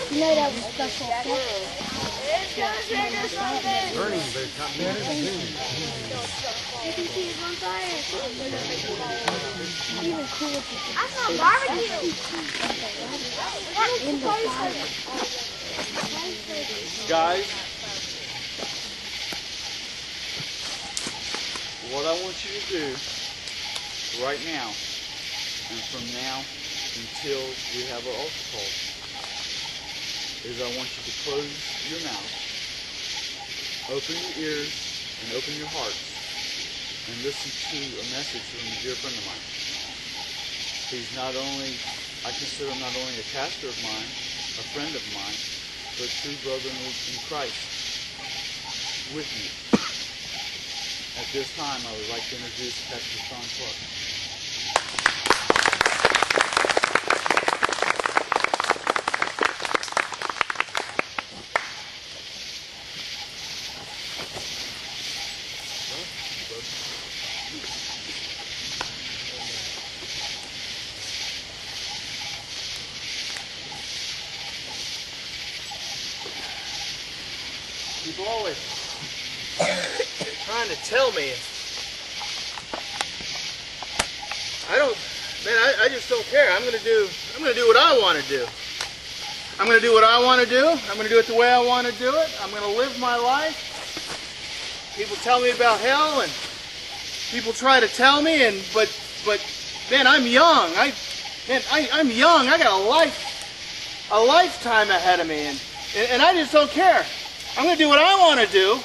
You know that was special. Burning, but it's not burning. You can see it's on fire. Even cool. I saw barbecue. In the fire. Guys, what I want you to do right now, and from now until we have our altar call, is I want you to close your mouth, open your ears, and open your hearts, and listen to a message from a dear friend of mine. He's not only, I consider him not only a pastor of mine, a friend of mine, but true brother in Christ with me. At this time, I would like to introduce Pastor Sean Clark. People always trying to tell me. I just don't care. I'm gonna do what I want to do. I'm gonna do what I want to do. I'm gonna do it the way I want to do it. I'm gonna live my life. People tell me about hell, and people try to tell me, but man, I'm young. I'm young. I got a lifetime ahead of me, and I just don't care. I'm going to do what I want to do,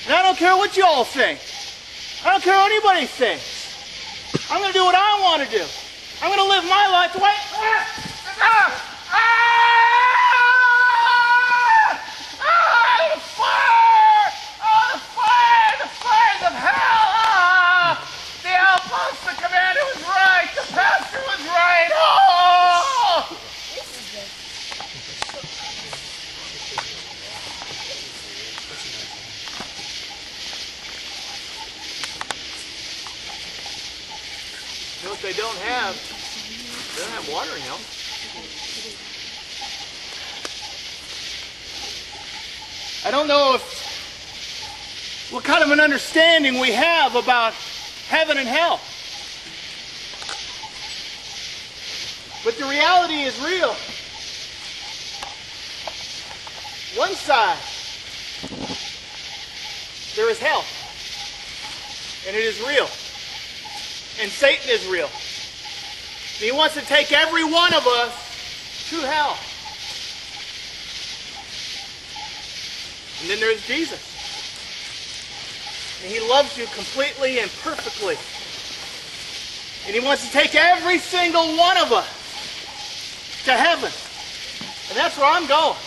and I don't care what you all think. I don't care what anybody thinks. I'm going to do what I want to do. I'm going to live my life the way... The fire! Oh, the fires of hell! The outpost, the commander was right. The pastor was right. Oh! You know what they don't have? They don't have water in hell. I don't know what kind of an understanding we have about heaven and hell. But the reality is real. One side, there is hell. And it is real. And Satan is real. And he wants to take every one of us to hell. And then there's Jesus. And he loves you completely and perfectly. And he wants to take every single one of us to heaven. And that's where I'm going.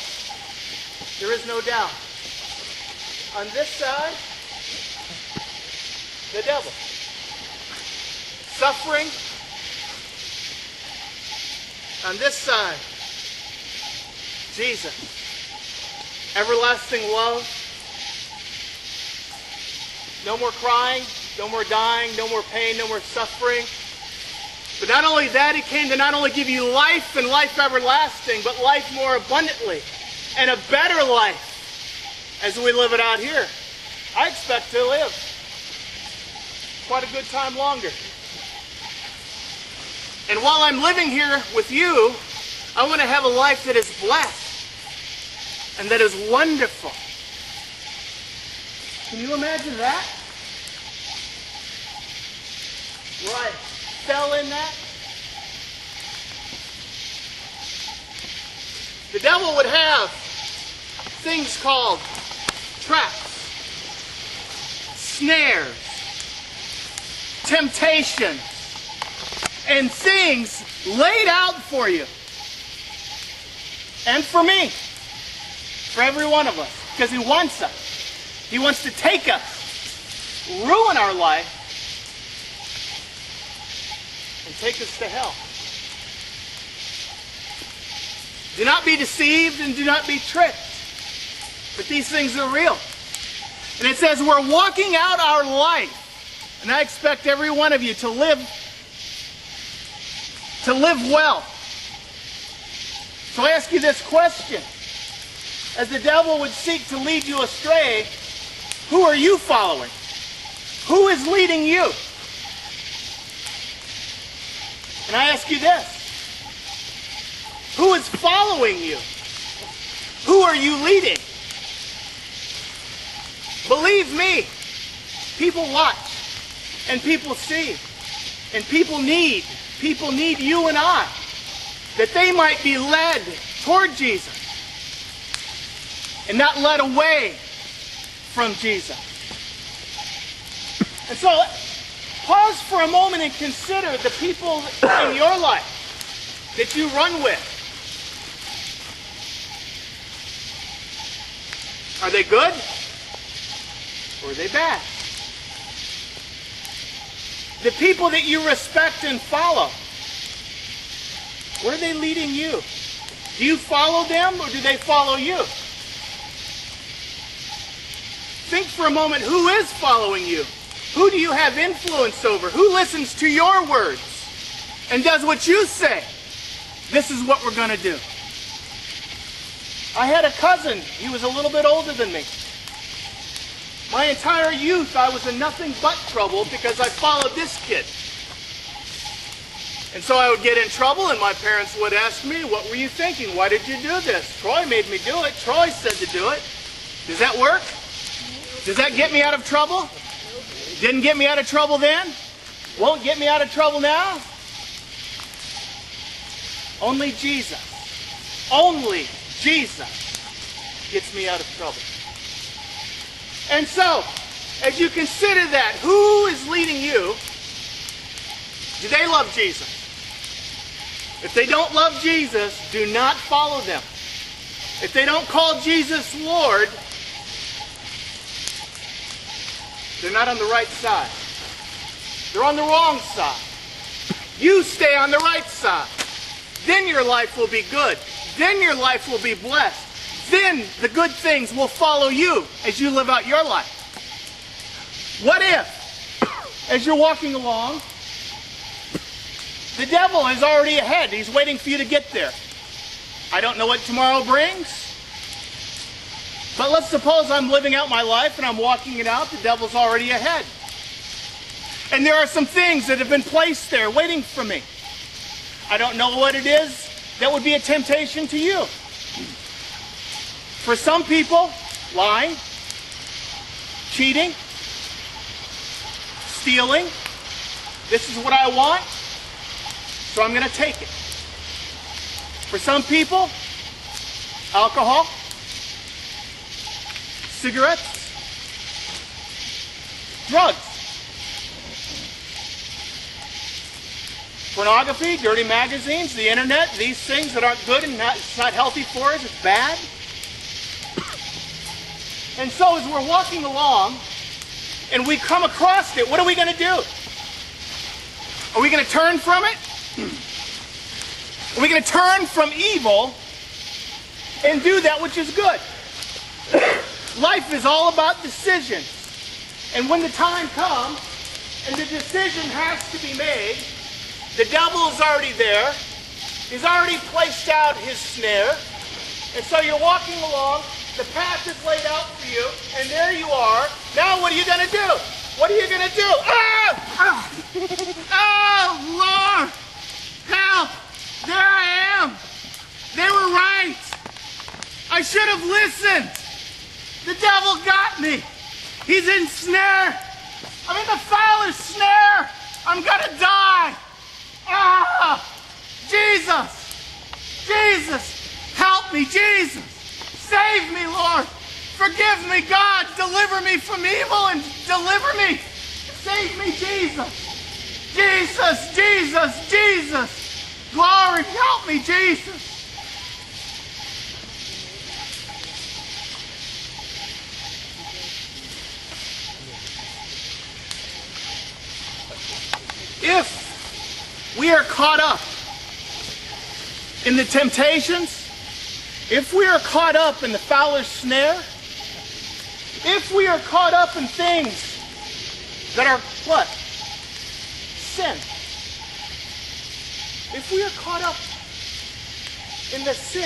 There is no doubt. On this side, the devil. Suffering. On this side, Jesus. Everlasting love. No more crying, no more dying, no more pain, no more suffering. But not only that, he came to not only give you life and life everlasting, but life more abundantly and a better life as we live it out here. I expect to live quite a good time longer. And while I'm living here with you, I want to have a life that is blessed and that is wonderful. Can you imagine that? Where I fell in that? The devil would have things called traps, snares, temptation, and things laid out for you. And for me. For every one of us. Because he wants us. He wants to take us, ruin our life, and take us to hell. Do not be deceived and do not be tricked. But these things are real. And it says we're walking out our life. And I expect every one of you to live well. So I ask you this question. As the devil would seek to lead you astray, who are you following? Who is leading you? And I ask you this. Who is following you? Who are you leading? Believe me, people watch and people see and people need you and I, that they might be led toward Jesus and not led away from Jesus. And so, pause for a moment and consider the people in your life that you run with. Are they good? Or are they bad? The people that you respect and follow, where are they leading you? Do you follow them or do they follow you? Think for a moment, who is following you? Who do you have influence over? Who listens to your words and does what you say? This is what we're going to do. I had a cousin. He was a little bit older than me. My entire youth, I was in nothing but trouble because I followed this kid. And so I would get in trouble and my parents would ask me, what were you thinking? Why did you do this? Troy made me do it. Troy said to do it. Does that work? Does that get me out of trouble? Didn't get me out of trouble then? Won't get me out of trouble now? Only Jesus. Only Jesus gets me out of trouble. And so, as you consider that, who is leading you? Do they love Jesus? If they don't love Jesus, do not follow them. If they don't call Jesus Lord, they're not on the right side. They're on the wrong side. You stay on the right side. Then your life will be good. Then your life will be blessed. Then the good things will follow you as you live out your life. What if, as you're walking along, the devil is already ahead. He's waiting for you to get there. I don't know what tomorrow brings. But let's suppose I'm living out my life and I'm walking it out. The devil's already ahead. And there are some things that have been placed there waiting for me. I don't know what it is that would be a temptation to you. For some people, lying, cheating, stealing. This is what I want, so I'm going to take it. For some people, alcohol, cigarettes, drugs, pornography, dirty magazines, the internet, these things that aren't good and it's not healthy for us, it's bad. And so as we're walking along and we come across it, what are we going to do? Are we going to turn from it? Are we going to turn from evil and do that which is good? Life is all about decisions. And when the time comes and the decision has to be made, the devil is already there. He's already placed out his snare. And so you're walking along, the path is laid out for you, and there you are. Now what are you going to do? What are you going to do? Ah! Oh, Lord! Help! There I am! They were right! I should have listened! The devil got me! He's ensnared! I'm in the fowler's snare! I'm gonna die! Ah! Jesus! Jesus! Help me, Jesus! Save me, Lord! Forgive me, God! Deliver me from evil and deliver me! Save me, Jesus! Jesus! Jesus! Jesus! Glory! Help me, Jesus! If we are caught up in the temptations, if we are caught up in the fowler's snare, if we are caught up in things that are what? Sin. If we are caught up in the sin.